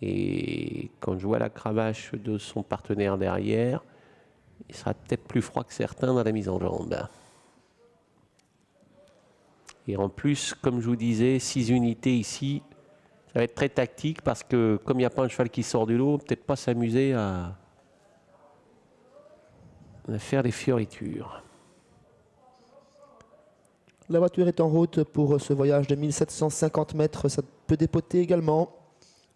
Et quand je vois la cravache de son partenaire derrière, il sera peut-être plus froid que certains dans la mise en jambe. Et en plus, comme je vous disais, 6 unités ici, ça va être très tactique parce que comme il n'y a pas un cheval qui sort du lot, peut-être pas s'amuser à faire des fioritures. La voiture est en route pour ce voyage de 1750 mètres. Ça peut dépoter également.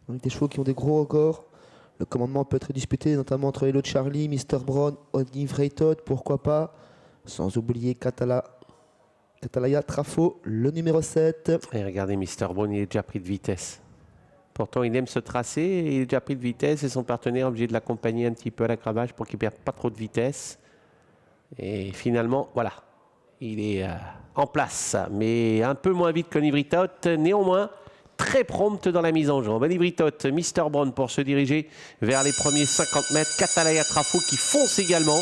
Avec des chevaux qui ont des gros records. Le commandement peut être disputé notamment entre Hello Charlie, Mr. Brown, Olive Raytot, pourquoi pas. Sans oublier Catalaya Trafo, le numéro 7. Et regardez, Mr. Brown, il est déjà pris de vitesse. Pourtant, il aime se tracer et il est déjà pris de vitesse et son partenaire est obligé de l'accompagner un petit peu à la cravache pour qu'il ne perde pas trop de vitesse. Et finalement, voilà, il est en place, mais un peu moins vite qu'Olive Raytot. Néanmoins, très prompte dans la mise en jambe. Olive Raytot, Mr. Brown pour se diriger vers les premiers 50 mètres. Catalaya Trafo qui fonce également.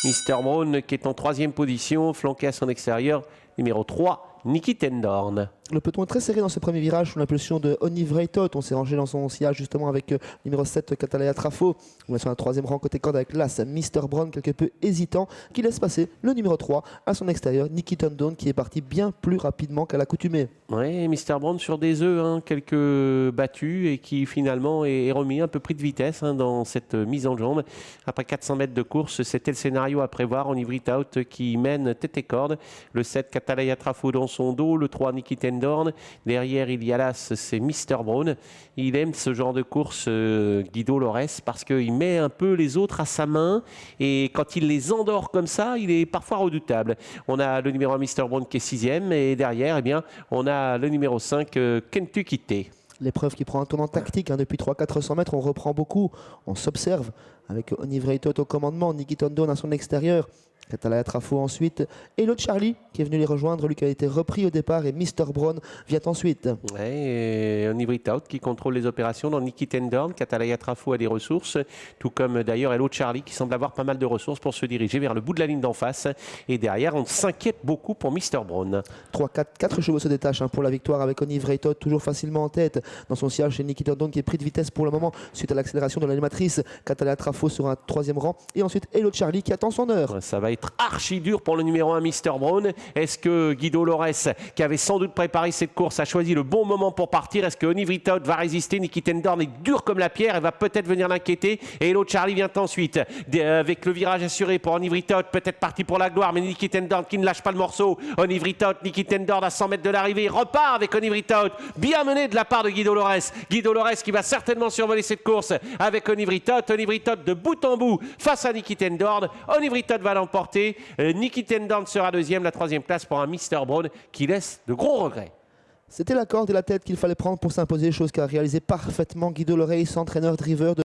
Mr. Brown qui est en 3e position, flanqué à son extérieur, numéro 3. Niki Tendorn. Le peloton est très serré dans ce premier virage sous l'impulsion de Olive Raytot. On s'est rangé dans son sillage justement avec numéro 7 Catalaya Trafo. On est sur un 3e rang côté corde avec l'As Mr. Brown quelque peu hésitant qui laisse passer le numéro 3 à son extérieur Niki Tendorn qui est parti bien plus rapidement qu'à l'accoutumée. Oui, Mr. Brown sur des œufs, hein, quelques battus et qui finalement est remis un peu pris de vitesse dans cette mise en jambe. Après 400 mètres de course, c'était le scénario à prévoir. Olive Raytot qui mène tête et corde. Le 7 Catalaya Trafo dans son dos, le 3 Niki Tendorn. Derrière, il y a là, c'est Mr. Brown. Il aime ce genre de course, Guido Lorès, parce qu'il met un peu les autres à sa main et quand il les endort comme ça, il est parfois redoutable. On a le numéro 1 Mr. Brown qui est 6e et derrière, eh bien, on a le numéro 5 Kentucky T. L'épreuve qui prend un tournant tactique depuis 300-400 mètres, on reprend beaucoup, on s'observe avec Olive Raytot au commandement, Niki Tendorn à son extérieur. Catalaya Trafo ensuite, et l'autre Charlie qui est venu les rejoindre, lui qui a été repris au départ et Mr. Brown vient ensuite. Ouais, Olive Raytot qui contrôle les opérations dans Niki Tendorn. Catalaya Trafo a des ressources, tout comme d'ailleurs Hello Charlie qui semble avoir pas mal de ressources pour se diriger vers le bout de la ligne d'en face. Et derrière, on s'inquiète beaucoup pour Mr. Brown. 4 chevaux se détachent pour la victoire avec Olive Raytot toujours facilement en tête dans son sillage chez Niki Tendorn qui est pris de vitesse pour le moment suite à l'accélération de l'animatrice. Catalaya Trafo sur un 3e rang et ensuite Hello Charlie qui attend son heure. Ça va être archi dur pour le numéro 1 Mr. Brown. Est-ce que Guido Lorès, qui avait sans doute préparé cette course, a choisi le bon moment pour partir? Est-ce que Olive Raytot va résister? Niki Tendorn est dur comme la pierre et va peut-être venir l'inquiéter. Et Hello Charlie vient ensuite avec le virage assuré pour Olive Raytot, peut-être parti pour la gloire, mais Niki Tendorn qui ne lâche pas le morceau. Olive Raytot, Niki Tendorn à 100 mètres de l'arrivée, repart avec Olive Raytot, bien mené de la part de Guido Lorès. Guido Lorès qui va certainement survoler cette course avec Olive Raytot. Olive Raytot de bout en bout face à Niki Tendorn. Olive Raytot va l'emporter. Niki Tendorn sera 2e, la 3e place pour un Mr. Brown qui laisse de gros regrets. C'était la corde et la tête qu'il fallait prendre pour s'imposer, chose qu'a réalisé parfaitement Guido Lorès, entraîneur driver de